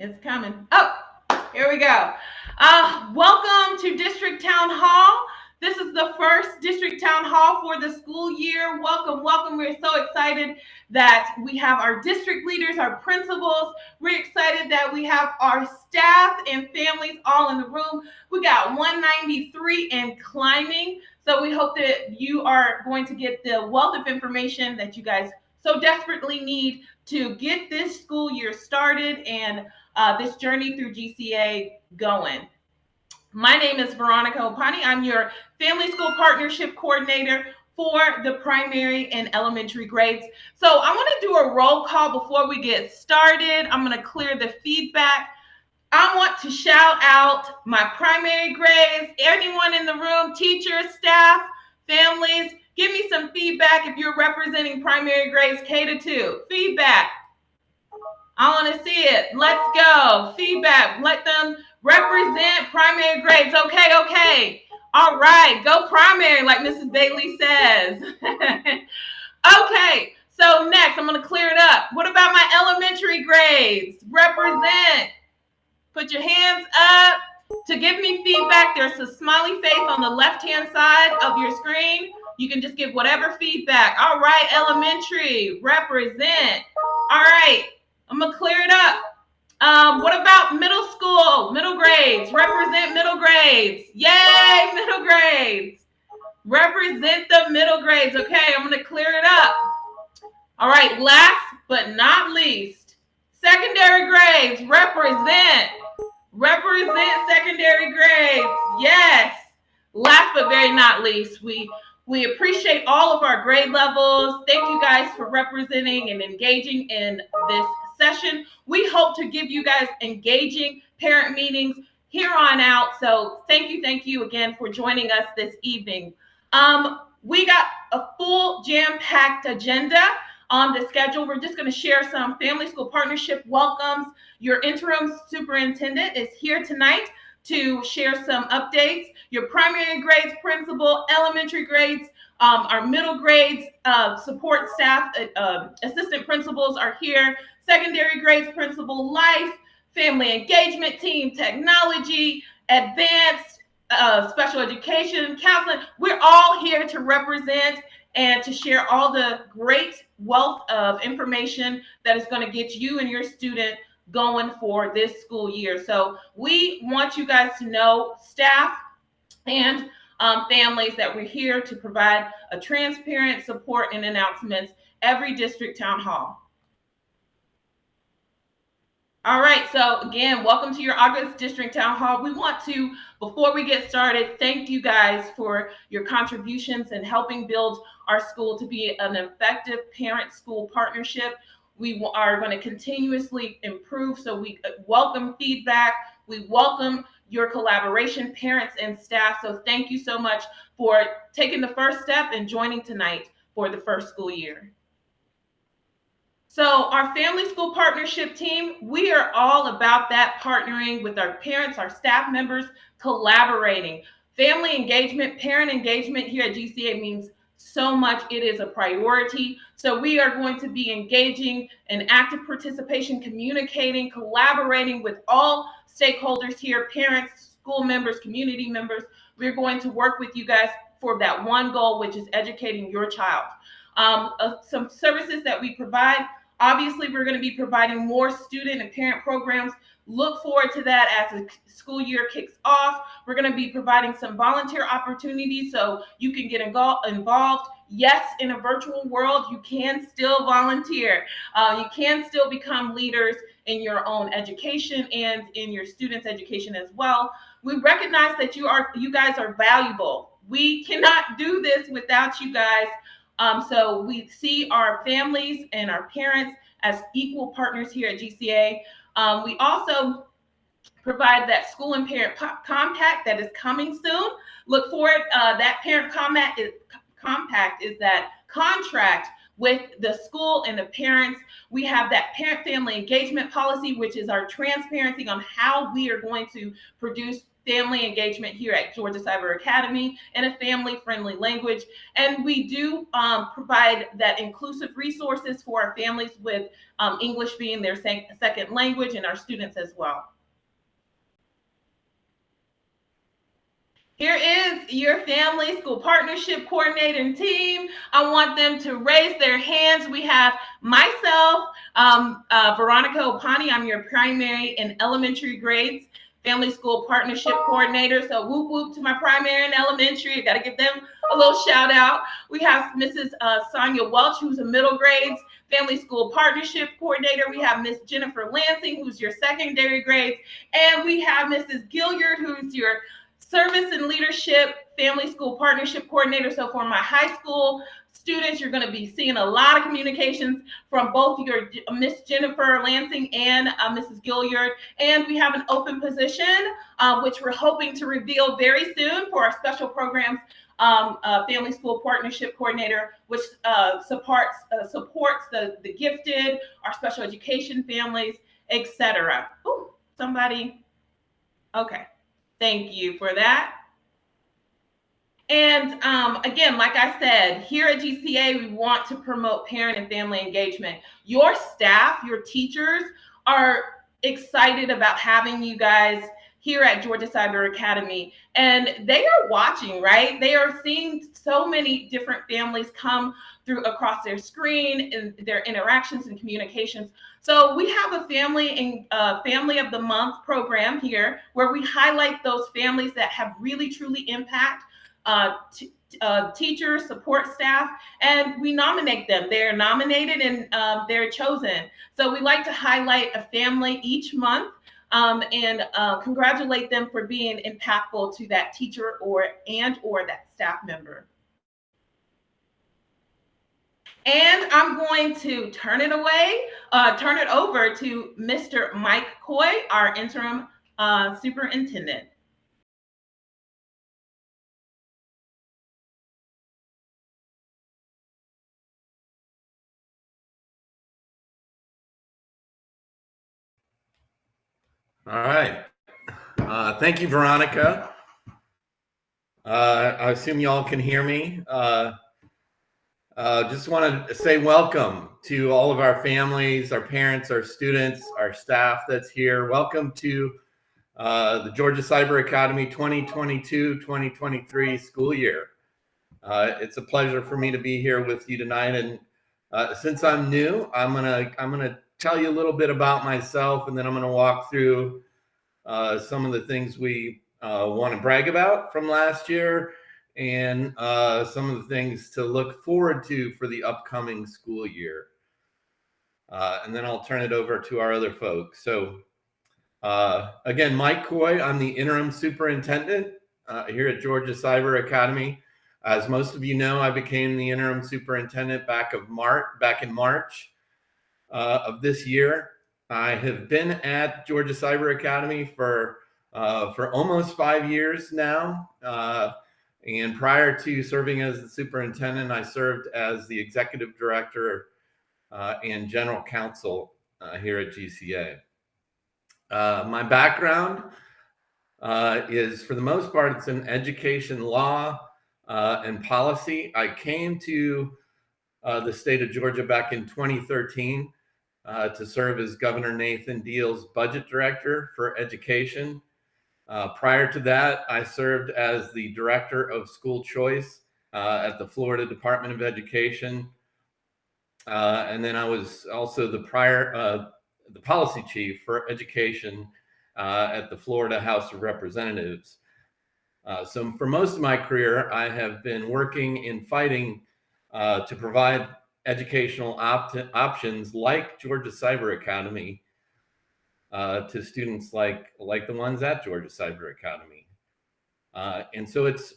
It's coming. Oh, here we go. Welcome to District Town Hall. This is the first District Town Hall for the school year. Welcome, welcome. We're so excited that we have our district leaders, our principals. We're excited that we have our staff and families all in the room. We got 193 and climbing. So we hope that you are going to get the wealth of information that you guys so desperately need to get this school year started and this journey through GCA going. My name is Veronica Opani. I'm your Family School Partnership Coordinator for the primary and elementary grades. So I want to do a roll call before we get started. I'm going to clear the feedback. I want to shout out my primary grades, anyone in the room, teachers, staff, families. Give me some feedback if you're representing primary grades K to 2. Feedback. I want to see it. Let's go. Feedback. Let them represent primary grades. Okay. All right. Go primary, like Mrs. Bailey says. Okay. So next, I'm going to clear it up. What about my elementary grades? Represent. Put your hands up to give me feedback. There's a smiley face on the left-hand side of your screen. You can just give whatever feedback. All right. Elementary. Represent. All right. I'm going to clear it up. What about middle school, middle grades? Represent middle grades. Yay, middle grades. Represent the middle grades. Okay, I'm going to clear it up. All right, last but not least, secondary grades. Represent secondary grades. Yes. Last but very not least, we appreciate all of our grade levels. Thank you guys for representing and engaging in this session. We hope to give you guys engaging parent meetings here on out. So thank you again for joining us this evening. We got a full jam-packed agenda on the schedule. We're just going to share some family school partnership welcomes. Your interim superintendent is here tonight to share some updates. Your primary grades principal, elementary grades, our middle grades, support staff, assistant principals are here. Secondary grades principal, life, family engagement team, technology, advanced, special education, counseling. We're all here to represent and to share all the great wealth of information that is going to get you and your student going for this school year. So we want you guys to know, staff and families, that we're here to provide a transparent support and announcements every district town hall. All right, so again, welcome to your August District Town Hall. We want to, before we get started, thank you guys for your contributions in helping build our school to be an effective parent-school partnership. We are going to continuously improve, so we welcome feedback. We welcome your collaboration, parents and staff. So thank you so much for taking the first step and joining tonight for the first school year. So our family school partnership team, we are all about that, partnering with our parents, our staff members, collaborating. Family engagement, parent engagement here at GCA means so much. It is a priority. So we are going to be engaging in active participation, communicating, collaborating with all stakeholders here, parents, school members, community members. We're going to work with you guys for that one goal, which is educating your child. Some services that we provide. Obviously, we're going to be providing more student and parent programs. Look forward to that as the school year kicks off. We're going to be providing some volunteer opportunities so you can get involved. Yes, in a virtual world, you can still volunteer. You can still become leaders in your own education and in your students' education as well. We recognize that you guys are valuable. We cannot do this without you guys. So we see our families and our parents as equal partners here at GCA. We also provide that school and parent compact that is coming soon. Look for it. That parent compact is that contract with the school and the parents. We have that parent-family engagement policy, which is our transparency on how we are going to produce family engagement here at Georgia Cyber Academy in a family-friendly language. And we do provide that inclusive resources for our families with English being their second language and our students as well. Here is your family school partnership coordinator team. I want them to raise their hands. We have myself, Veronica Opani. I'm your primary and elementary grades family school partnership coordinator. So whoop whoop to my primary and elementary. I got to give them a little shout out. We have Mrs. Sonia Welch, who's a middle grades family school partnership coordinator. We have Miss Jennifer Lansing, who's your secondary grades. And we have Mrs. Gilliard, who's your service and leadership family school partnership coordinator. So for my high school students, you're going to be seeing a lot of communications from both your Miss Jennifer Lansing and Mrs. Gilliard. And we have an open position, which we're hoping to reveal very soon for our special programs family school partnership coordinator, which supports the gifted, our special education families, etc. Oh, somebody. Okay. Thank you for that. And again, like I said, here at GCA, we want to promote parent and family engagement. Your staff, your teachers are excited about having you guys here at Georgia Cyber Academy. And they are watching, right? They are seeing so many different families come through across their screen and their interactions and communications. So we have a family and family of the month program here where we highlight those families that have really truly impact teachers, support staff, and we nominate them. They're nominated and they're chosen. So we like to highlight a family each month and congratulate them for being impactful to that teacher or that staff member. And I'm going to turn it over to Mr. Mike Coy, our interim superintendent. All right. Thank you, Veronica. I assume you all can hear me. Just want to say welcome to all of our families, our parents, our students, our staff that's here. Welcome to the Georgia Cyber Academy 2022-2023 school year. It's a pleasure for me to be here with you tonight. And since I'm new, I'm gonna tell you a little bit about myself, and then I'm gonna walk through some of the things we want to brag about from last year, and some of the things to look forward to for the upcoming school year. And then I'll turn it over to our other folks. So again, Mike Coy, I'm the interim superintendent here at Georgia Cyber Academy. As most of you know, I became the interim superintendent back in March of this year. I have been at Georgia Cyber Academy for almost 5 years now. And prior to serving as the superintendent, I served as the executive director and general counsel here at GCA. My background is, for the most part, it's in education law and policy. I came to the state of Georgia back in 2013 to serve as Governor Nathan Deal's budget director for education. Prior to that, I served as the director of school choice at the Florida Department of Education. And then I was also the policy chief for education at the Florida House of Representatives. So for most of my career, I have been working in fighting to provide educational options like Georgia Cyber Academy to students like the ones at Georgia Cyber Academy. And so it's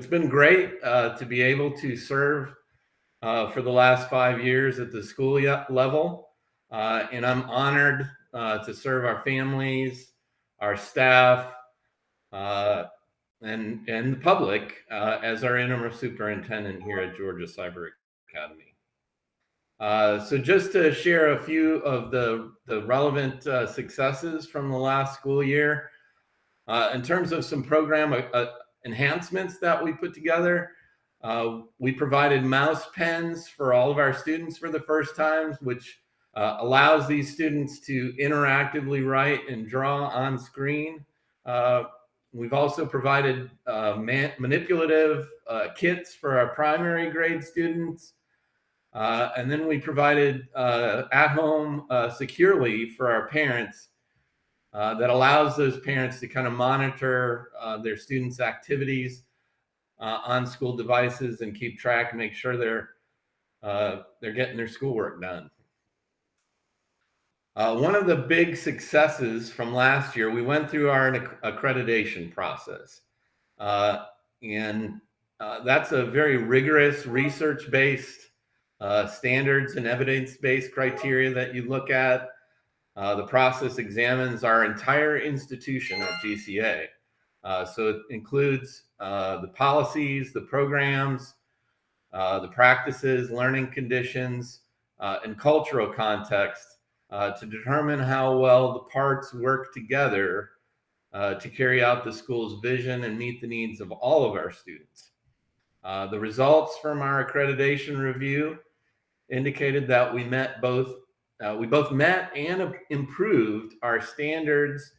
been great to be able to serve for the last 5 years at the school level. And I'm honored to serve our families, our staff, and the public as our interim superintendent here at Georgia Cyber Academy. So just to share a few of the relevant successes from the last school year. In terms of some program enhancements that we put together, we provided mouse pens for all of our students for the first time, which allows these students to interactively write and draw on screen. We've also provided manipulative kits for our primary grade students. And then we provided at-home securely for our parents that allows those parents to kind of monitor their students' activities on school devices and keep track and make sure they're getting their schoolwork done. One of the big successes from last year, we went through our accreditation process. And that's a very rigorous research-based standards and evidence-based criteria that you look at. The process examines our entire institution at GCA. So it includes the policies, the programs, the practices, learning conditions, and cultural context to determine how well the parts work together to carry out the school's vision and meet the needs of all of our students. The results from our accreditation review indicated that we both met and improved our standards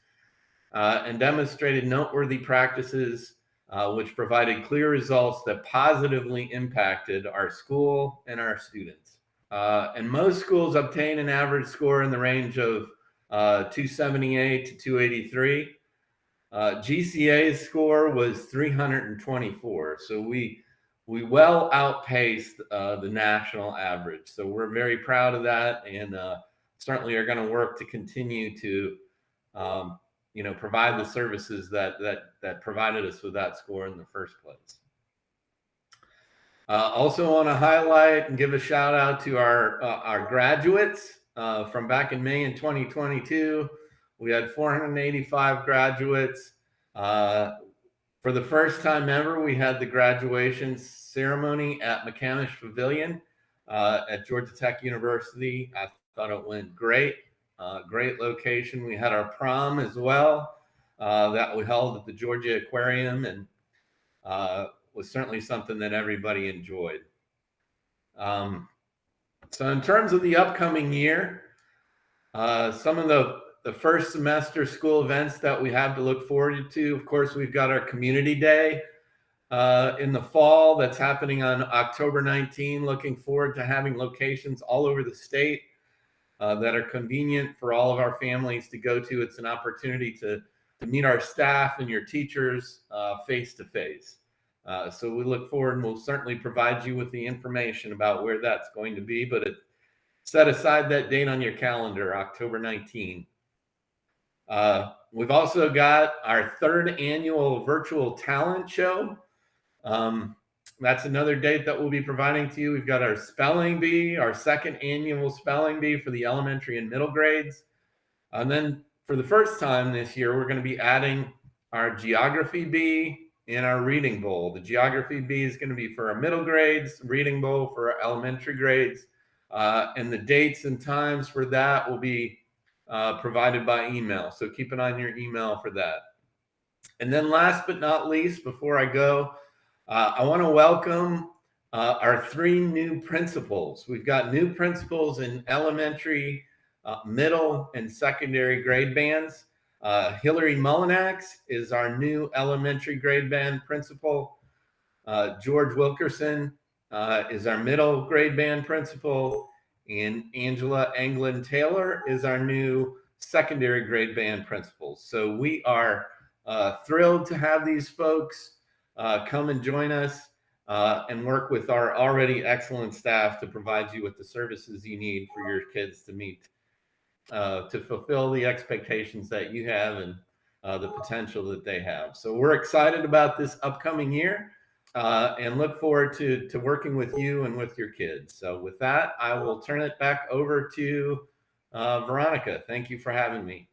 and demonstrated noteworthy practices which provided clear results that positively impacted our school and our students. And most schools obtain an average score in the range of 278 to 283. GCA's score was 324. So we well outpaced the national average. So we're very proud of that, and certainly are going to work to continue to provide the services that provided us with that score in the first place. Also want to highlight and give a shout out to our graduates from back in May in 2022. We had 485 graduates. For the first time ever, we had the graduation ceremony at McCamish Pavilion at Georgia Tech University. I thought it went great. Great location. We had our prom as well that we held at the Georgia Aquarium, and was certainly something that everybody enjoyed. So in terms of the upcoming year, some of the first semester school events that we have to look forward to, of course, we've got our Community Day in the fall that's happening on October 19. Looking forward to having locations all over the state that are convenient for all of our families to go to. It's an opportunity to meet our staff and your teachers face to face. So we look forward, and we'll certainly provide you with the information about where that's going to be, but set aside that date on your calendar, October 19. We've also got our third annual virtual talent show. That's another date that we'll be providing to you. We've got our spelling bee, our second annual spelling bee for the elementary and middle grades. And then for the first time this year, we're going to be adding our geography bee and our reading bowl. The geography bee is going to be for our middle grades, reading bowl for our elementary grades. And the dates and times for that will be provided by email. So keep an eye on your email for that. And then last but not least, before I go, I want to welcome our three new principals. We've got new principals in elementary, middle, and secondary grade bands. Hillary Mullinax is our new elementary grade band principal. George Wilkerson is our middle grade band principal. And Angela Anglin Taylor is our new secondary grade band principal. So we are thrilled to have these folks come and join us and work with our already excellent staff to provide you with the services you need for your kids to meet, to fulfill the expectations that you have and the potential that they have. So we're excited about this upcoming year and look forward to working with you and with your kids. So with that, I will turn it back over to Veronica. Thank you for having me.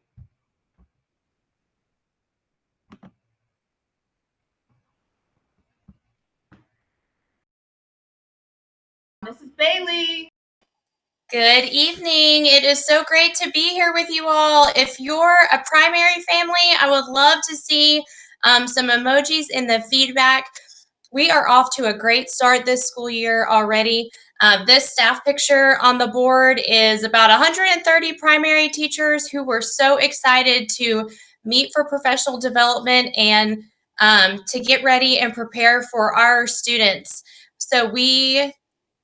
Mrs. Bailey. Good evening. It is so great to be here with you all. If you're a primary family, I would love to see some emojis in the feedback. We are off to a great start this school year already. This staff picture on the board is about 130 primary teachers who were so excited to meet for professional development and to get ready and prepare for our students. So we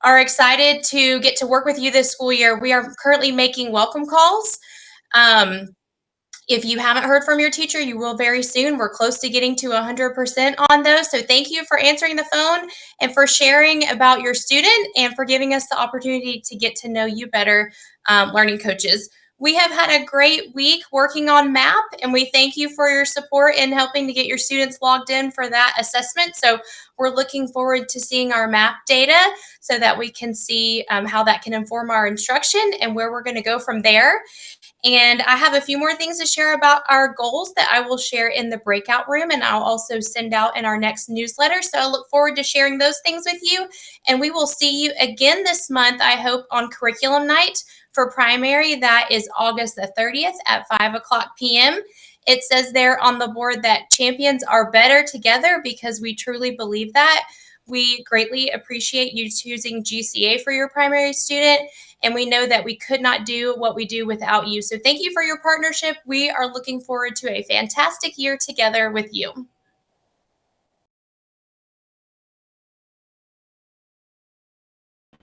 are excited to get to work with you this school year. We are currently making welcome calls. Um, if you haven't heard from your teacher, you will very soon. We're close to getting to 100% on those. So thank you for answering the phone and for sharing about your student and for giving us the opportunity to get to know you better, learning coaches. We have had a great week working on MAP, and we thank you for your support in helping to get your students logged in for that assessment. So we're looking forward to seeing our MAP data so that we can see how that can inform our instruction and where we're going to go from there. And I have a few more things to share about our goals that I will share in the breakout room, and I'll also send out in our next newsletter. So I look forward to sharing those things with you. And we will see you again this month, I hope, on curriculum night for primary. That is August the 30th at 5 o'clock p.m. It says there on the board that champions are better together because we truly believe that. We greatly appreciate you choosing GCA for your primary student, and we know that we could not do what we do without you. So thank you for your partnership. We are looking forward to a fantastic year together with you.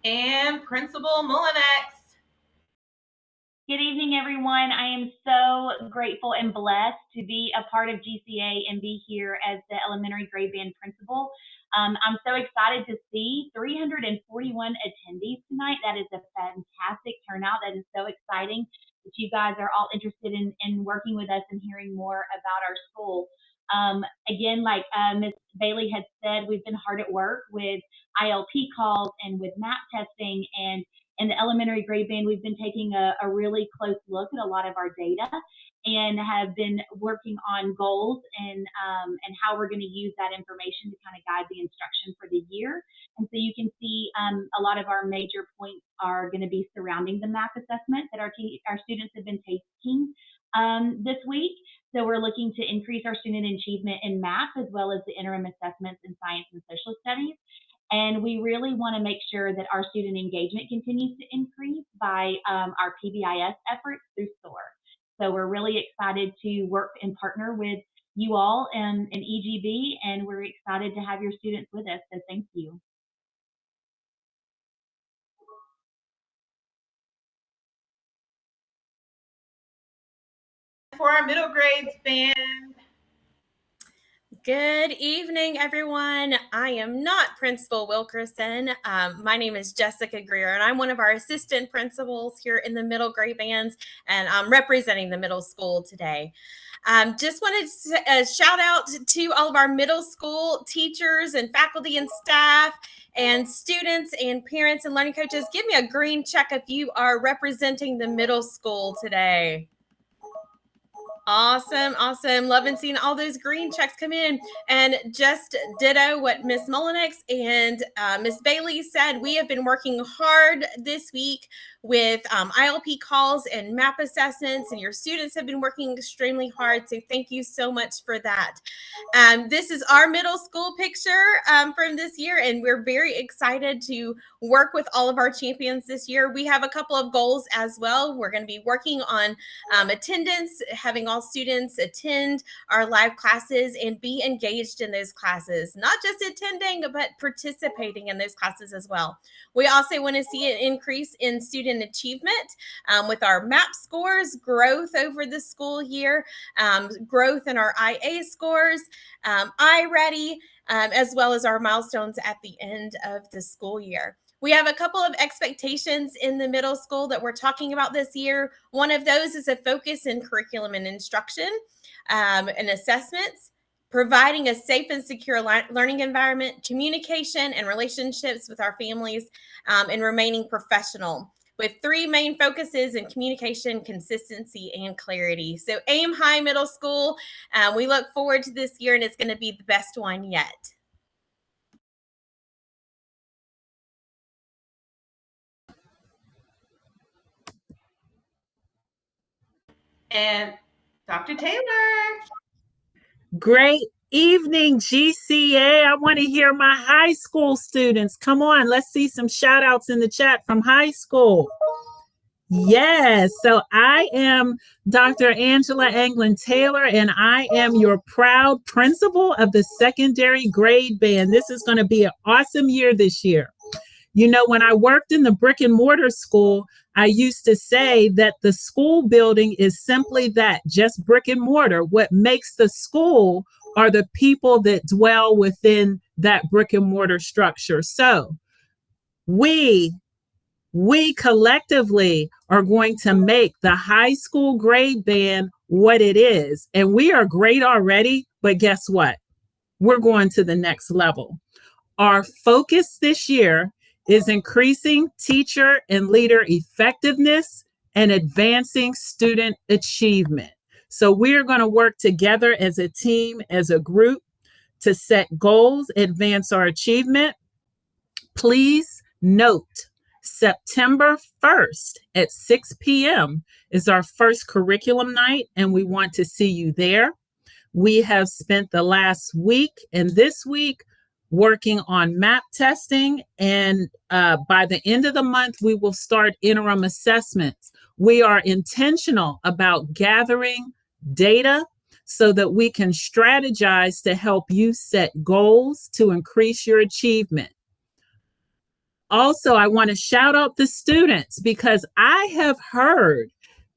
And Principal Mullinex. Good evening, everyone. I am so grateful and blessed to be a part of GCA and be here as the elementary grade band principal. I'm so excited to see 341 attendees tonight. That is a fantastic turnout. That is so exciting that you guys are all interested in working with us and hearing more about our school. Again, like Ms. Bailey had said, we've been hard at work with ILP calls and with MAP testing, and in the elementary grade band, we've been taking a really close look at a lot of our data and have been working on goals and how we're going to use that information to kind of guide the instruction for the year. And so you can see a lot of our major points are going to be surrounding the MAP assessment that our students have been taking this week. So we're looking to increase our student achievement in MAP as well as the interim assessments in science and social studies. And we really want to make sure that our student engagement continues to increase by our PBIS efforts through SOAR. So we're really excited to work and partner with you all in EGB, and we're excited to have your students with us. So thank you. For our middle grades band. Good evening, everyone. I am not Principal Wilkerson. My name is Jessica Greer, and I'm one of our assistant principals here in the middle grade bands, and I'm representing the middle school today. Just wanted to shout out to all of our middle school teachers and faculty and staff and students and parents and learning coaches. Give me a green check if you are representing the middle school today. Awesome. Loving seeing all those green checks come in. And just ditto what Miss Mullinex and Miss Bailey said. We have been working hard this week with ILP calls and MAP assessments, and your students have been working extremely hard. So thank you so much for that. This is our middle school picture from this year, and we're very excited to work with all of our champions this year. We have a couple of goals as well. We're going to be working on attendance, having all students attend our live classes and be engaged in those classes, not just attending, but participating in those classes as well. We also want to see an increase in student achievement with our MAP scores, growth over the school year, growth in our IA scores, iReady, as well as our milestones at the end of the school year. We have a couple of expectations in the middle school that we're talking about this year. One of those is a focus in curriculum and instruction and assessments, providing a safe and secure learning environment, communication and relationships with our families, and remaining professional, with three main focuses in communication, consistency, and clarity. So aim high middle school. We look forward to this year, and it's going to be the best one yet. And Dr. Taylor. Great evening, GCA. I want to hear my high school students. Come on, let's see some shout outs in the chat from high school. Yes, so I am Dr. Angela Anglin Taylor, and I am your proud principal of the secondary grade band. This is going to be an awesome year this year. You know, when I worked in the brick and mortar school, I used to say that the school building is simply that, just brick and mortar. What makes the school are the people that dwell within that brick and mortar structure. So we collectively are going to make the high school grade band what it is. And we are great already, but guess what? We're going to the next level. Our focus this year is increasing teacher and leader effectiveness and advancing student achievement. So we're going to work together as a team, as a group, to set goals, advance our achievement. Please note, September 1st at 6 p.m. is our first curriculum night, and we want to see you there. We have spent the last week and this week working on map testing, and by the end of the month, we will start interim assessments. We are intentional about gathering data so that we can strategize to help you set goals to increase your achievement. Also, I want to shout out the students because I have heard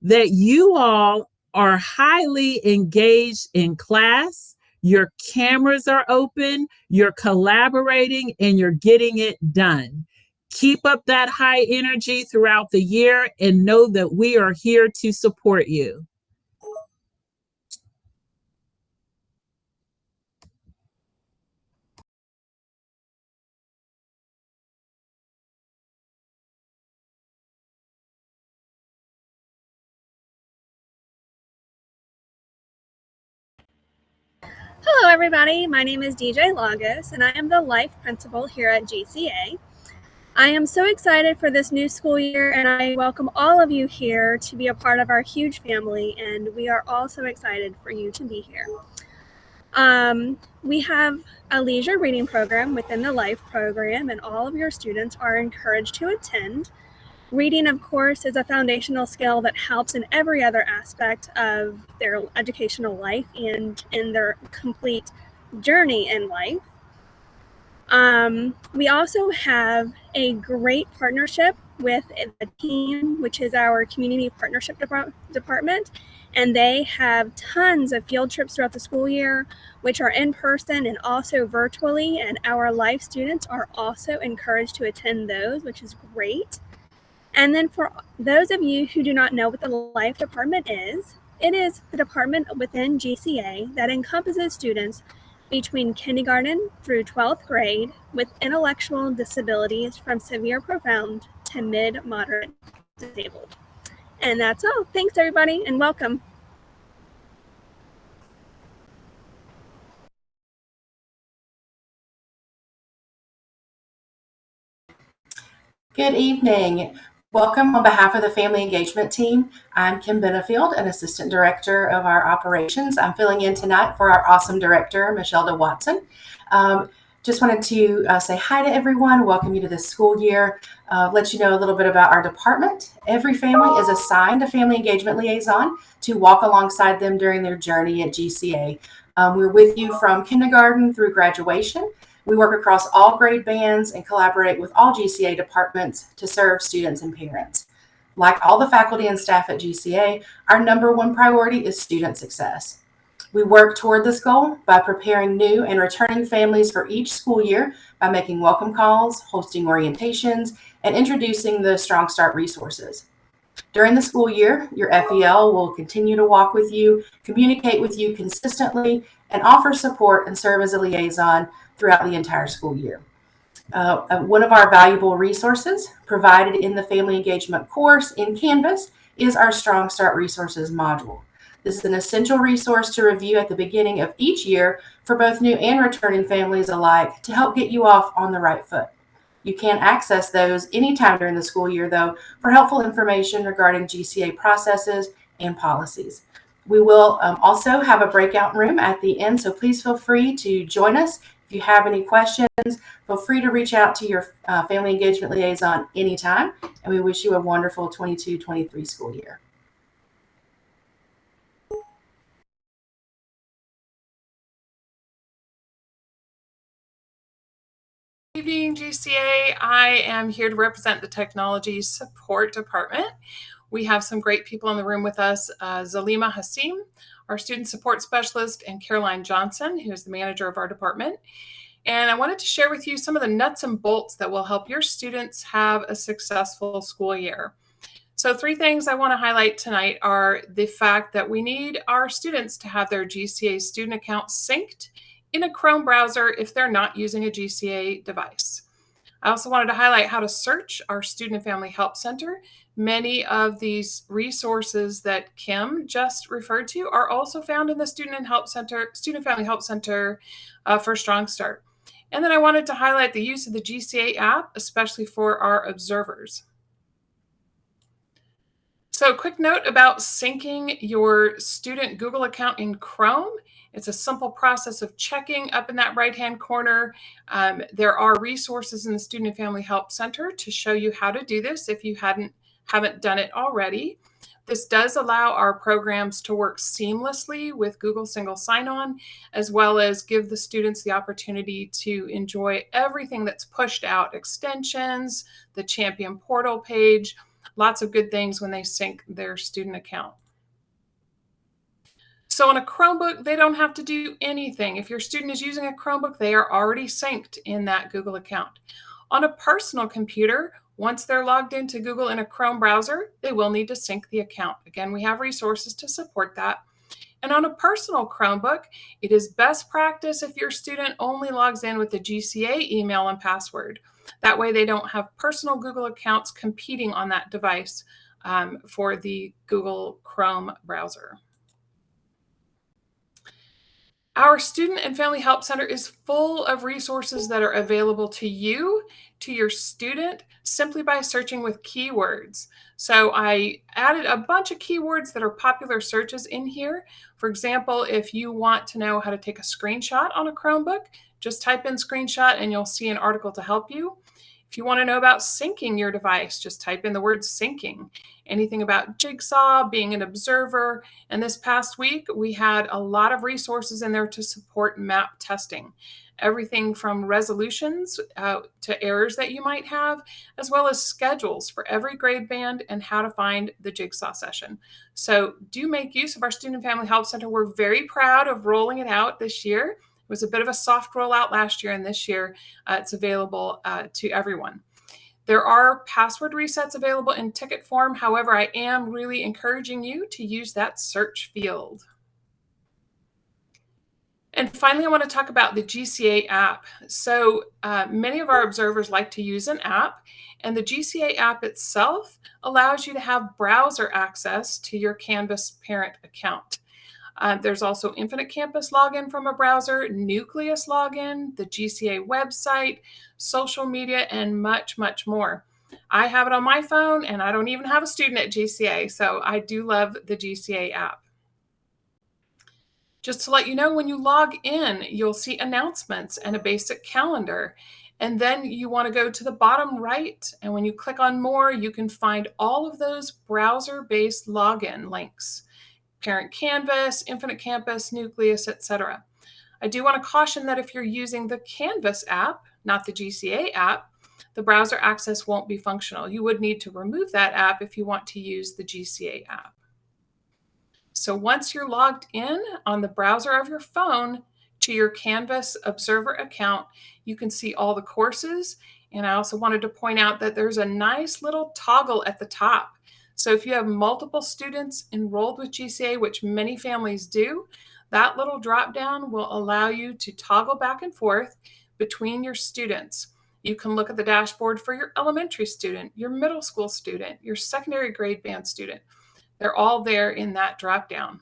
that you all are highly engaged in class. Your cameras are open, you're collaborating, and you're getting it done. Keep up that high energy throughout the year and know that we are here to support you. Hello everybody, my name is DJ Lagos and I am the life principal here at GCA. I am so excited for this new school year and I welcome all of you here to be a part of our huge family, and we are all so excited for you to be here. We have a leisure reading program within the life program and all of your students are encouraged to attend. Reading, of course, is a foundational skill that helps in every other aspect of their educational life and in their complete journey in life. We also have a great partnership with the team, which is our community partnership department, and they have tons of field trips throughout the school year, which are in person and also virtually, and our life students are also encouraged to attend those, which is great. And then for those of you who do not know what the Life Department is, it is the department within GCA that encompasses students between kindergarten through 12th grade with intellectual disabilities from severe profound to mid-moderate disabled. And that's all. Thanks everybody and welcome. Good evening. Welcome on behalf of the Family Engagement Team. I'm Kim Benefield, an Assistant Director of our Operations. I'm filling in tonight for our awesome Director, Michelle DeWatson. Just wanted to say hi to everyone, welcome you to this school year, let you know a little bit about our department. Every family is assigned a Family Engagement Liaison to walk alongside them during their journey at GCA. We're with you from kindergarten through graduation. We work across all grade bands and collaborate with all GCA departments to serve students and parents. Like all the faculty and staff at GCA, our number one priority is student success. We work toward this goal by preparing new and returning families for each school year by making welcome calls, hosting orientations, and introducing the Strong Start resources. During the school year, your FEL will continue to walk with you, communicate with you consistently, and offer support and serve as a liaison throughout the entire school year. One of our valuable resources provided in the Family Engagement course in Canvas is our Strong Start Resources module. This is an essential resource to review at the beginning of each year for both new and returning families alike to help get you off on the right foot. You can access those anytime during the school year, though, for helpful information regarding GCA processes and policies. We will also have a breakout room at the end, so please feel free to join us. If you have any questions, feel free to reach out to your family engagement liaison anytime, and we wish you a wonderful 22-23 school year. Good evening, GCA. I am here to represent the Technology Support Department. We have some great people in the room with us, Zalima Hasim, our Student Support Specialist, and Caroline Johnson, who is the manager of our department. And I wanted to share with you some of the nuts and bolts that will help your students have a successful school year. So 3 things I want to highlight tonight are the fact that we need our students to have their GCA student account synced in a Chrome browser if they're not using a GCA device. I also wanted to highlight how to search our Student and Family Help Center. Many of these resources that Kim just referred to are also found in the Student and Family Help Center for Strong Start. And then I wanted to highlight the use of the GCA app, especially for our observers. So a quick note about syncing your student Google account in Chrome. It's a simple process of checking up in that right-hand corner. There are resources in the Student and Family Help Center to show you how to do this if you haven't done it already. This does allow our programs to work seamlessly with Google Single Sign-On, as well as give the students the opportunity to enjoy everything that's pushed out, extensions, the Champion portal page, lots of good things when they sync their student account. So on a Chromebook, they don't have to do anything. If your student is using a Chromebook, they are already synced in that Google account. On a personal computer, once they're logged into Google in a Chrome browser, they will need to sync the account. Again, we have resources to support that. And on a personal Chromebook, it is best practice if your student only logs in with the GCA email and password. That way they don't have personal Google accounts competing on that device for the Google Chrome browser. Our Student and Family Help Center is full of resources that are available to you, to your student, simply by searching with keywords. So I added a bunch of keywords that are popular searches in here. For example, if you want to know how to take a screenshot on a Chromebook, just type in screenshot and you'll see an article to help you. If you want to know about syncing your device, just type in the word syncing. Anything about Jigsaw, being an observer. And this past week, we had a lot of resources in there to support map testing. Everything from resolutions to errors that you might have, as well as schedules for every grade band and how to find the Jigsaw session. So do make use of our Student and Family Help Center. We're very proud of rolling it out this year. It was a bit of a soft rollout last year, and this year it's available to everyone. There are password resets available in ticket form. However, I am really encouraging you to use that search field. And finally, I want to talk about the GCA app. So many of our observers like to use an app, and the GCA app itself allows you to have browser access to your Canvas parent account. There's also Infinite Campus login from a browser, Nucleus login, the GCA website, social media, and much, much more. I have it on my phone, and I don't even have a student at GCA, so I do love the GCA app. Just to let you know, when you log in, you'll see announcements and a basic calendar. And then you want to go to the bottom right, and when you click on more, you can find all of those browser-based login links. Parent Canvas, Infinite Campus, Nucleus, etc. I do want to caution that if you're using the Canvas app, not the GCA app, the browser access won't be functional. You would need to remove that app if you want to use the GCA app. So once you're logged in on the browser of your phone to your Canvas Observer account, you can see all the courses. And I also wanted to point out that there's a nice little toggle at the top. So if you have multiple students enrolled with GCA, which many families do, that little drop down will allow you to toggle back and forth between your students. You can look at the dashboard for your elementary student, your middle school student, your secondary grade band student. They're all there in that drop down.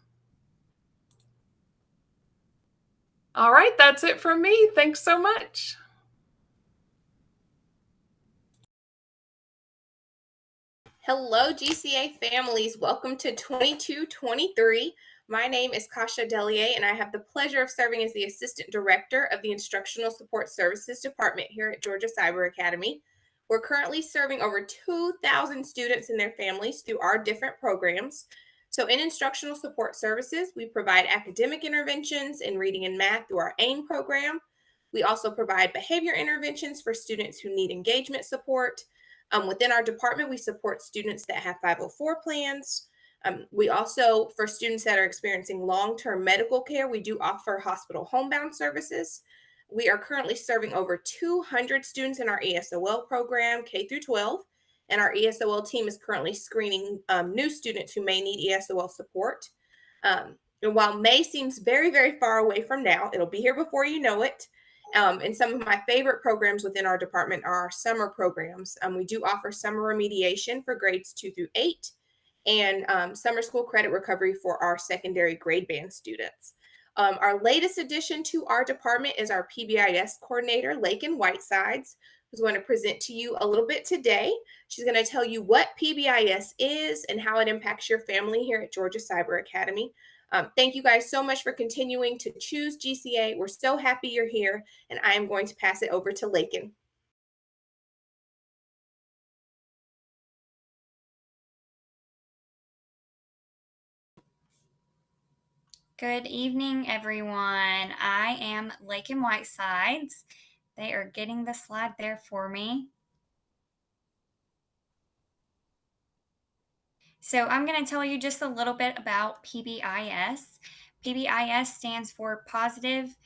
All right, that's it from me. Thanks so much. Hello, GCA families. Welcome to 2223. My name is Kasha Delier, and I have the pleasure of serving as the Assistant Director of the Instructional Support Services Department here at Georgia Cyber Academy. We're currently serving over 2,000 students and their families through our different programs. So in Instructional Support Services, we provide academic interventions in reading and math through our AIM program. We also provide behavior interventions for students who need engagement support. Within our department, we support students that have 504 plans. We also, for students that are experiencing long-term medical care, we do offer hospital homebound services. We are currently serving over 200 students in our ESOL program, K through 12, and our ESOL team is currently screening new students who may need ESOL support. And while May seems very, very far away from now, it'll be here before you know it. And some of my favorite programs within our department are our summer programs. We do offer summer remediation for grades 2 through 8 and summer school credit recovery for our secondary grade band students. Our latest addition to our department is our PBIS coordinator, Lakin Whitesides, who's going to present to you a little bit today. She's going to tell you what PBIS is and how it impacts your family here at Georgia Cyber Academy. Thank you guys so much for continuing to choose GCA. We're so happy you're here, and I am going to pass it over to Lakin. Good evening, everyone. I am Lakin Whitesides. They are getting the slide there for me. So I'm going to tell you just a little bit about PBIS. PBIS stands for Positive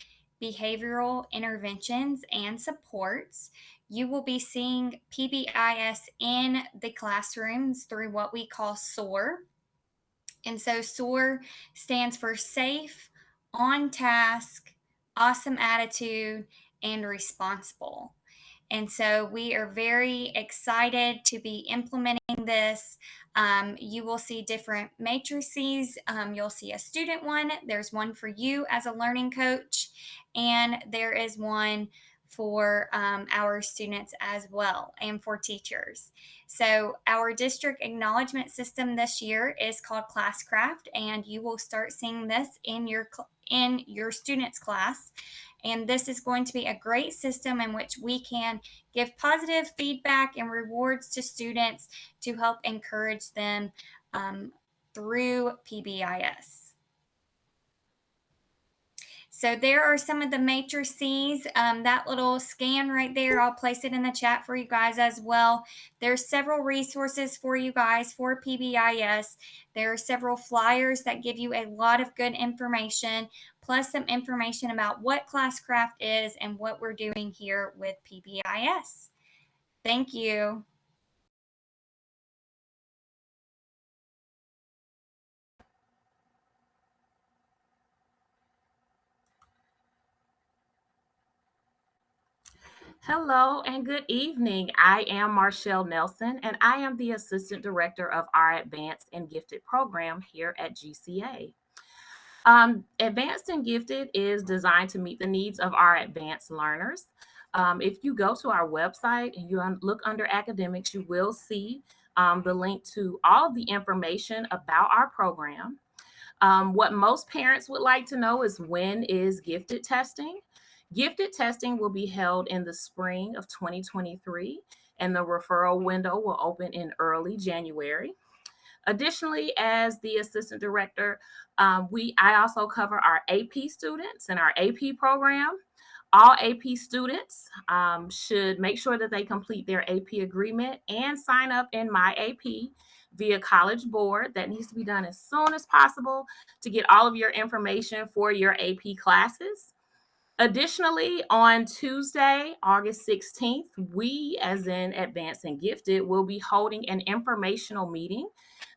Behavioral Interventions and Supports. You will be seeing PBIS in the classrooms through what we call SOAR. And so SOAR stands for Safe, On Task, Awesome Attitude, and Responsible. And so we are very excited to be implementing this. You will see different matrices. You'll see a student one. There's one for you as a learning coach, and there is one for our students as well and for teachers. So our district acknowledgement system this year is called Classcraft, and you will start seeing this in your students' class. And this is going to be a great system in which we can give positive feedback and rewards to students to help encourage them through PBIS. So there are some of the matrices. That little scan right there, I'll place it in the chat for you guys as well. There's several resources for you guys for PBIS. There are several flyers that give you a lot of good information, plus some information about what Classcraft is and what we're doing here with PBIS. Thank you. Hello and good evening. I am Marshall Nelson, and I am the Assistant Director of our Advanced and Gifted program here at GCA. Advanced and Gifted is designed to meet the needs of our advanced learners. If you go to our website and you look under academics, you will see the link to all of the information about our program. What most parents would like to know is, when is gifted testing? Gifted testing will be held in the spring of 2023, and the referral window will open in early January. Additionally, as the assistant director, I also cover our AP students and our AP program. All AP students should make sure that they complete their AP agreement and sign up in My AP via College Board. That needs to be done as soon as possible to get all of your information for your AP classes. Additionally, on Tuesday, August 16th, we, as in Advanced and Gifted, will be holding an informational meeting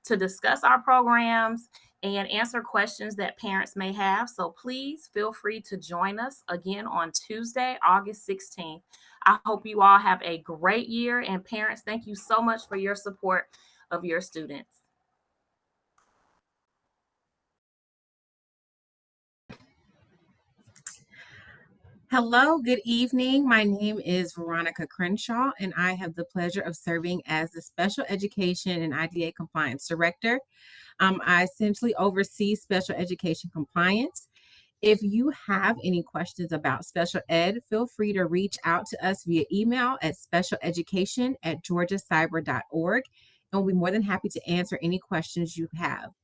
to discuss our programs and answer questions that parents may have. So please feel free to join us again on Tuesday, August 16th. I hope you all have a great year, and parents, thank you so much for your support of your students. Hello, good evening. My name is Veronica Crenshaw, and I have the pleasure of serving as the Special Education and IDA Compliance Director. I essentially oversee special education compliance. If you have any questions about special ed, feel free to reach out to us via email at specialeducation@georgiacyber.org, and we'll be more than happy to answer any questions you have.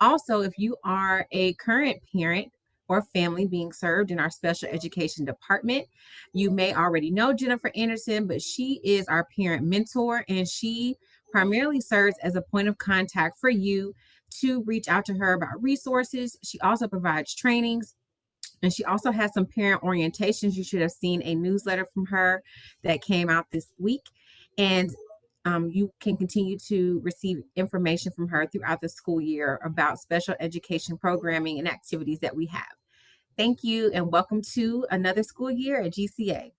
Also, if you are a current parent or family being served in our special education department, you may already know Jennifer Anderson, but she is our parent mentor, and she primarily serves as a point of contact for you to reach out to her about resources. She also provides trainings, and she also has some parent orientations. You should have seen a newsletter from her that came out this week. And you can continue to receive information from her throughout the school year about special education programming and activities that we have. Thank you, and welcome to another school year at GCA.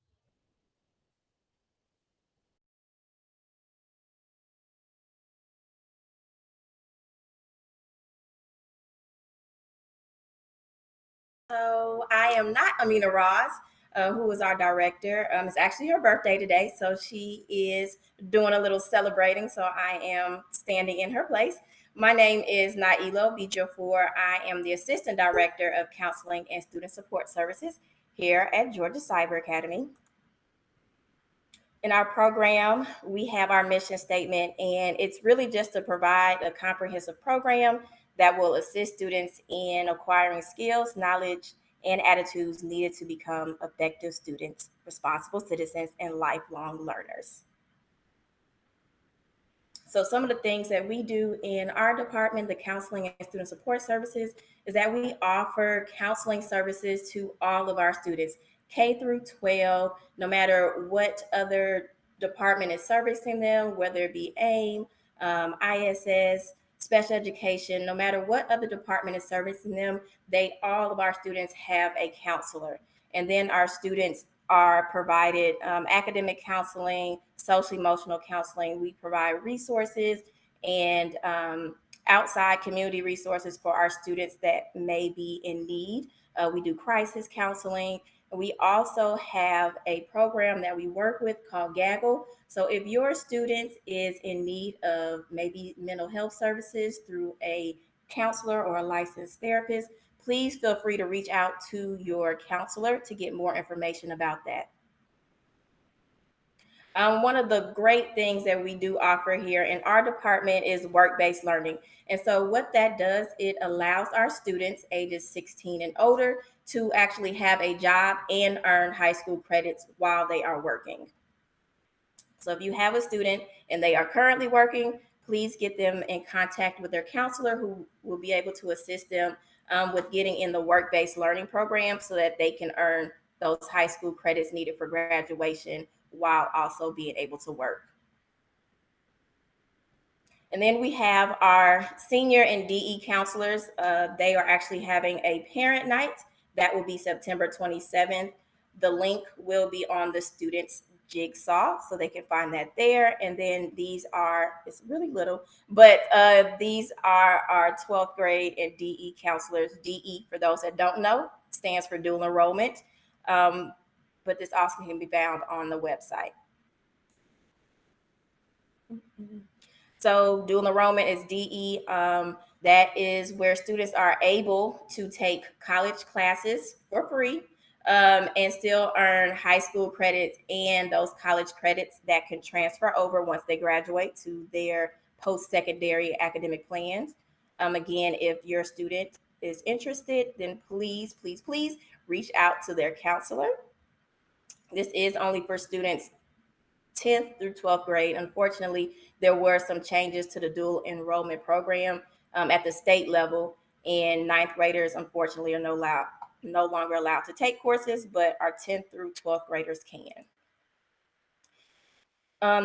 So I am not Amina Ross, who is our director. It's actually her birthday today, so she is doing a little celebrating. So I am standing in her place. My name is Nailo Bijofor. I am the assistant director of counseling and student support services here at Georgia Cyber Academy. In our program, we have our mission statement, and it's really just to provide a comprehensive program that will assist students in acquiring skills, knowledge, and attitudes needed to become effective students, responsible citizens, and lifelong learners. So some of the things that we do in our department, the counseling and student support services, is that we offer counseling services to all of our students, K through 12, no matter what other department is servicing them, whether it be AIM, ISS, special education, no matter what other department is servicing them, all of our students have a counselor. And then our students are provided academic counseling, social emotional counseling. We provide resources and outside community resources for our students that may be in need. We do crisis counseling. We also have a program that we work with called Gaggle. So if your student is in need of maybe mental health services through a counselor or a licensed therapist, please feel free to reach out to your counselor to get more information about that. One of the great things that we do offer here in our department is work-based learning. And so what that does, it allows our students ages 16 and older to actually have a job and earn high school credits while they are working. So if you have a student and they are currently working, please get them in contact with their counselor, who will be able to assist them with getting in the work-based learning program so that they can earn those high school credits needed for graduation while also being able to work. And then we have our senior and DE counselors. They are actually having a parent night that will be September 27th. The link will be on the students' Jigsaw, so they can find that there. And then these are, it's really little, but these are our 12th grade and DE counselors. DE, for those that don't know, stands for dual enrollment, but this also can be found on the website. So dual enrollment is DE. That is where students are able to take college classes for free and still earn high school credits and those college credits that can transfer over once they graduate to their post-secondary academic plans. Again, if your student is interested, then please reach out to their counselor. This is only for students 10th through 12th grade. Unfortunately, there were some changes to the dual enrollment program at the state level, and 9th graders, unfortunately, are no longer allowed to take courses, but our 10th through 12th graders can.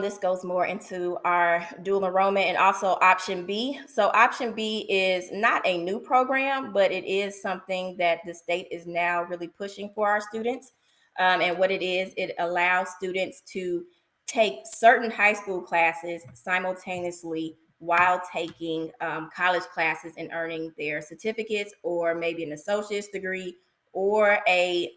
This goes more into our dual enrollment and also option B. So option B is not a new program, but it is something that the state is now really pushing for our students. And what it is, it allows students to take certain high school classes simultaneously while taking college classes and earning their certificates, or maybe an associate's degree or a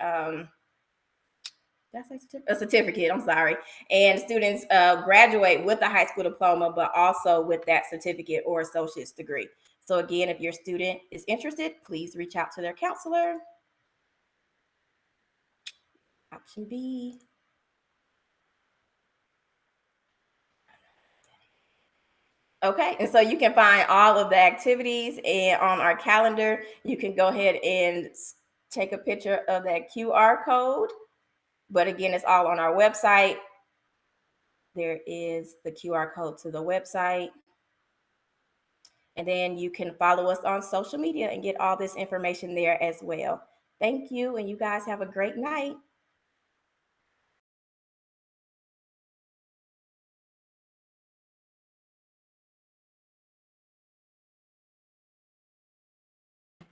a certificate, I'm sorry. And students graduate with a high school diploma, but also with that certificate or associate's degree. So again, if your student is interested, please reach out to their counselor. Option B. Okay, and so you can find all of the activities and on our calendar. You can go ahead and take a picture of that QR code. But again, it's all on our website. There is the QR code to the website. And then you can follow us on social media and get all this information there as well. Thank you, and you guys have a great night.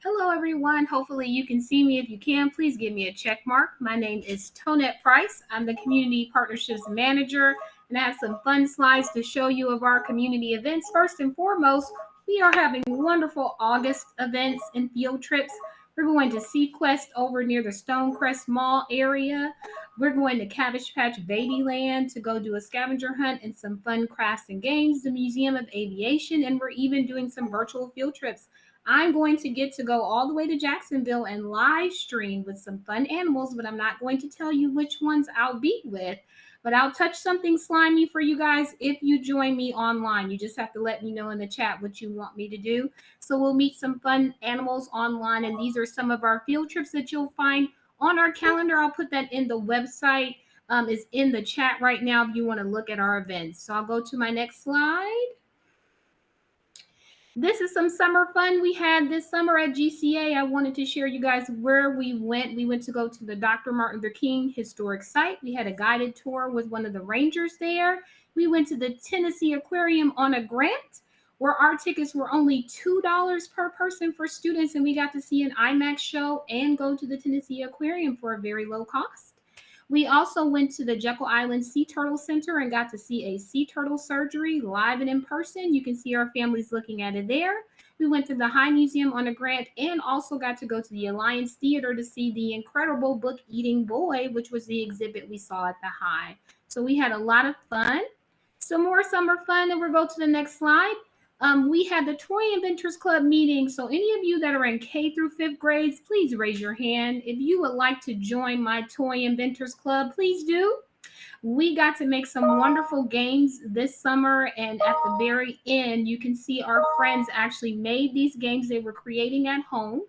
Hello, everyone. Hopefully you can see me. If you can, please give me a check mark. My name is Tonette Price. I'm the Community Partnerships Manager, and I have some fun slides to show you of our community events. First and foremost, we are having wonderful August events and field trips. We're going to Sequest over near the Stonecrest Mall area. We're going to Cabbage Patch Babyland to go do a scavenger hunt and some fun crafts and games, the Museum of Aviation, and we're even doing some virtual field trips. I'm going to get to go all the way to Jacksonville and live stream with some fun animals, but I'm not going to tell you which ones I'll be with. But I'll touch something slimy for you guys if you join me online. You just have to let me know in the chat what you want me to do. So we'll meet some fun animals online, and these are some of our field trips that you'll find on our calendar. I'll put that in the website. Is in the chat right now if you want to look at our events. So I'll go to my next slide. This is some summer fun we had this summer at GCA. I wanted to share you guys where we went. We went to go to the Dr. Martin Luther King Historic Site. We had a guided tour with one of the rangers there. We went to the Tennessee Aquarium on a grant where our tickets were only $2 per person for students, and we got to see an IMAX show and go to the Tennessee Aquarium for a very low cost. We also went to the Jekyll Island Sea Turtle Center and got to see a sea turtle surgery live and in person. You can see our families looking at it there. We went to the High Museum on a grant and also got to go to the Alliance Theater to see the incredible Book Eating Boy, which was the exhibit we saw at the High. So we had a lot of fun. Some more summer fun, and we'll go to the next slide. We had the Toy Inventors Club meeting. So any of you that are in K through 5th grades, please raise your hand. If you would like to join my Toy Inventors Club, please do. We got to make some wonderful games this summer, and at the very end, you can see our friends actually made these games they were creating at home.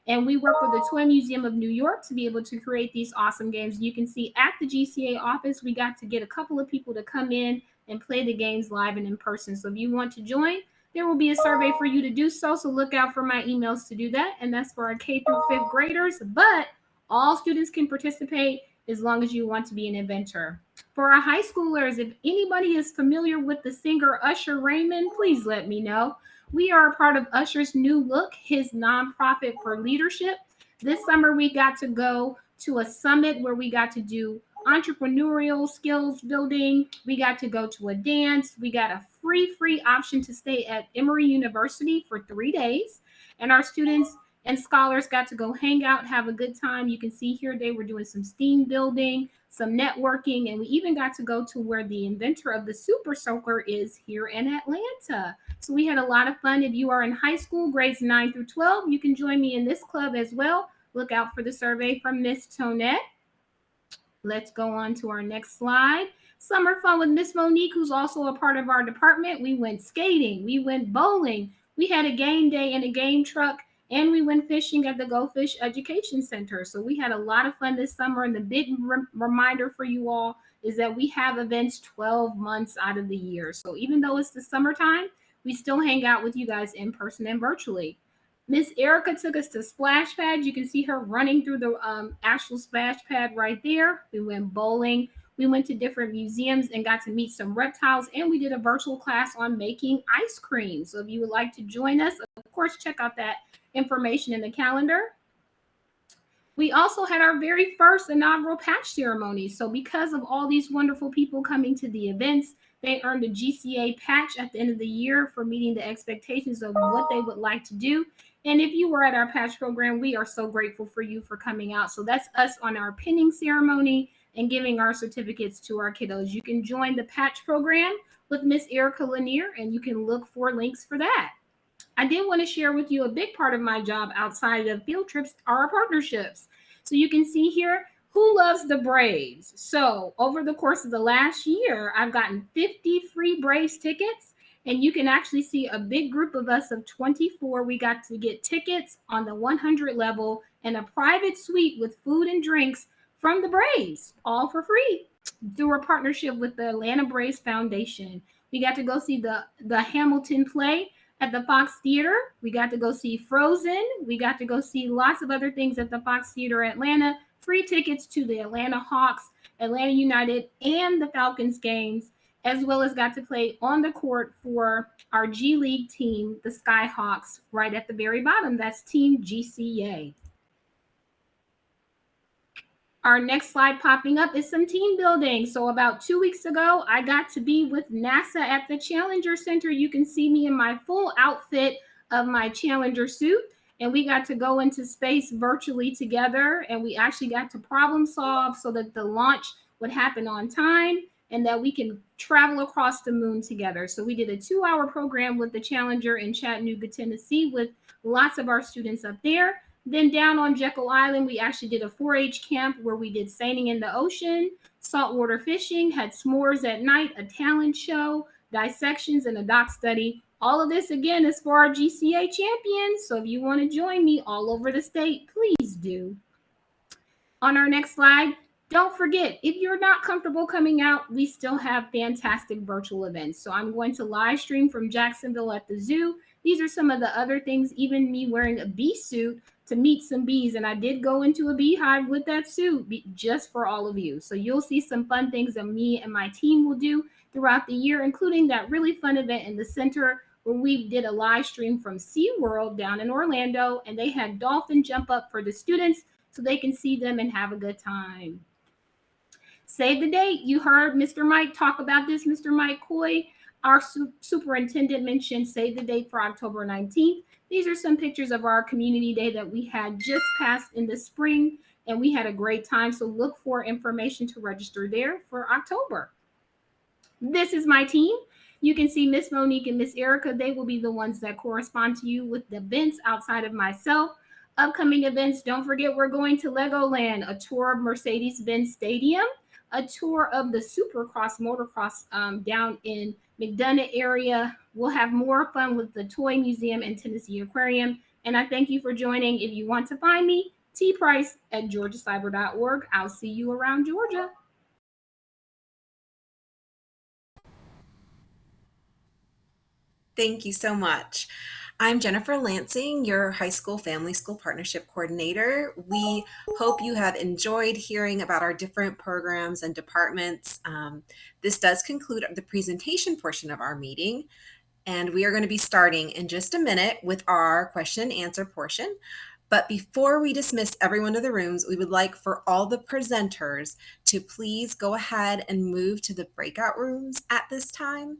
And we work with the Toy Museum of New York to be able to create these awesome games. You can see at the GCA office, we got to get a couple of people to come in and play the games live and in person. So if you want to join, there will be a survey for you to do so. So look out for my emails to do that. And that's for our K through 5th graders. But all students can participate as long as you want to be an inventor. For our high schoolers, if anybody is familiar with the singer Usher Raymond, please let me know. We are a part of Usher's New Look, his nonprofit for leadership. This summer, we got to go to a summit where we got to do entrepreneurial skills building. We got to go to a dance. We got a free option to stay at Emory University for 3 days. And our students and scholars got to go hang out, have a good time. You can see here they were doing some STEAM building, some networking, and we even got to go to where the inventor of the Super Soaker is here in Atlanta. So we had a lot of fun. If you are in high school, grades 9 through 12, you can join me in this club as well. Look out for the survey from Miss Tonette. Let's go on to our next slide. Summer fun with Miss Monique, who's also a part of our department. We went skating, we went bowling, we had a game day and a game truck, and we went fishing at the Go Fish Education Center. So we had a lot of fun this summer, and the big reminder for you all is that we have events 12 months out of the year. So even though it's the summertime, we still hang out with you guys in person and virtually. Miss Erica took us to Splash Pad. You can see her running through the actual splash pad right there. We went bowling. We went to different museums and got to meet some reptiles, and we did a virtual class on making ice cream. So if you would like to join us, of course, check out that information in the calendar. We also had our very first inaugural patch ceremony. So because of all these wonderful people coming to the events, they earned a GCA patch at the end of the year for meeting the expectations of what they would like to do. And if you were at our patch program, we are so grateful for you for coming out. So that's us on our pinning ceremony. and giving our certificates to our kiddos. You can join the patch program with Miss Erica Lanier, and you can look for links for that. I did want to share with you a big part of my job outside of field trips are our partnerships. So you can see here, who loves the Braves? So over the course of the last year, I've gotten 50 free Braves tickets. And you can actually see a big group of us of 24. We got to get tickets on the 100 level and a private suite with food and drinks from the Braves, all for free through a partnership with the Atlanta Braves Foundation. We got to go see the Hamilton play at the Fox Theater. We got to go see Frozen. We got to go see lots of other things at the Fox Theater Atlanta. Free tickets to the Atlanta Hawks, Atlanta United, and the Falcons games, as well as got to play on the court for our G League team, the Skyhawks, right at the very bottom. That's Team GCA. Our next slide popping up is some team building. So about 2 weeks ago, I got to be with NASA at the Challenger Center. You can see me in my full outfit of my Challenger suit. And we got to go into space virtually together. And we actually got to problem solve so that the launch would happen on time and that we can travel across the moon together. So we did a 2-hour program with the Challenger in Chattanooga, Tennessee, with lots of our students up there. Then down on Jekyll Island, we actually did a 4-H camp where we did sailing in the ocean, saltwater fishing, had s'mores at night, a talent show, dissections, and a doc study. All of this, again, is for our GCA champions. So if you want to join me all over the state, please do. On our next slide, don't forget, if you're not comfortable coming out, we still have fantastic virtual events. So I'm going to live stream from Jacksonville at the zoo. These are some of the other things, even me wearing a bee suit to meet some bees. And I did go into a beehive with that suit just for all of you. So you'll see some fun things that me and my team will do throughout the year, including that really fun event in the center where we did a live stream from SeaWorld down in Orlando, and they had dolphin jump up for the students so they can see them and have a good time. Save the date. You heard Mr. Mike talk about this, Mr. Mike Coy. Our superintendent mentioned save the date for October 19th. These are some pictures of our community day that we had just passed in the spring, and we had a great time. So look for information to register there for October. This is my team. You can see Miss Monique and Miss Erica. They will be the ones that correspond to you with the events outside of myself. Upcoming events, don't forget we're going to Legoland, a tour of Mercedes-Benz Stadium, a tour of the Supercross Motocross down in McDonough area. We'll have more fun with the Toy Museum and Tennessee Aquarium. And I thank you for joining. If you want to find me, tprice@georgiacyber.org. I'll see you around Georgia. Thank you so much. I'm Jennifer Lansing, your high school family school partnership coordinator. We hope you have enjoyed hearing about our different programs and departments. This does conclude the presentation portion of our meeting, and we are going to be starting in just a minute with our question and answer portion. But before we dismiss everyone to the rooms, we would like for all the presenters to please go ahead and move to the breakout rooms at this time.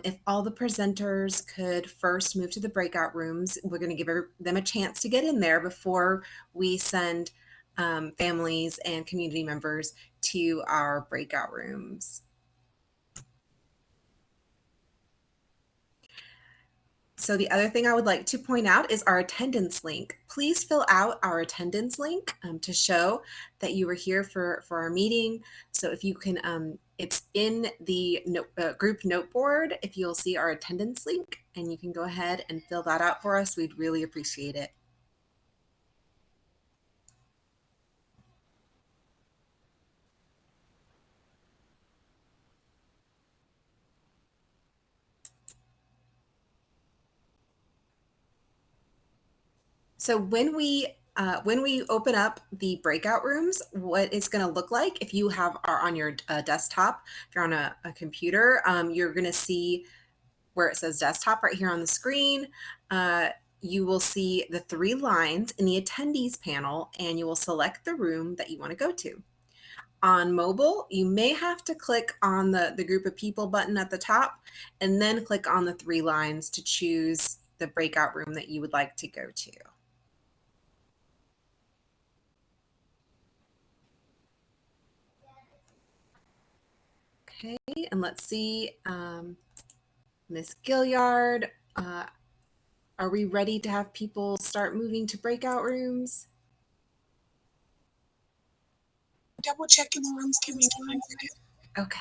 If all the presenters could first move to the breakout rooms, we're going to give them a chance to get in there before we send families and community members to our breakout rooms. So the other thing I would like to point out is our attendance link. Please fill out our attendance link to show that you were here for our meeting. So if you can, it's in the group note board. If you'll see our attendance link, and you can go ahead and fill that out for us, we'd really appreciate it. So when we open up the breakout rooms, what it's going to look like, if you are on your desktop, if you're on a computer, you're going to see where it says desktop right here on the screen. You will see the 3 lines in the attendees panel, and you will select the room that you want to go to. On mobile, you may have to click on the group of people button at the top, and then click on the 3 lines to choose the breakout room that you would like to go to. Okay, and let's see, Miss Gilliard, are we ready to have people start moving to breakout rooms? Double checking the rooms. Give me 1 minute. Okay.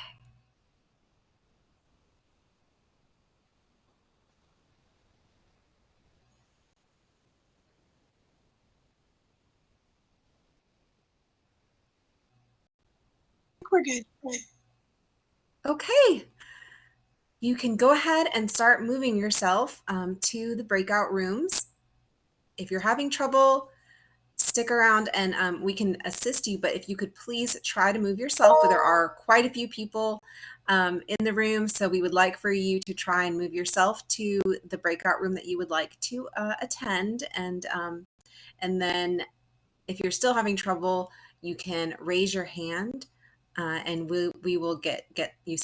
We're good. Okay. You can go ahead and start moving yourself to the breakout rooms. If you're having trouble, stick around and we can assist you, but if you could please try to move yourself. There are quite a few people in the room, so we would like for you to try and move yourself to the breakout room that you would like to attend, and then if you're still having trouble, you can raise your hand and we will get you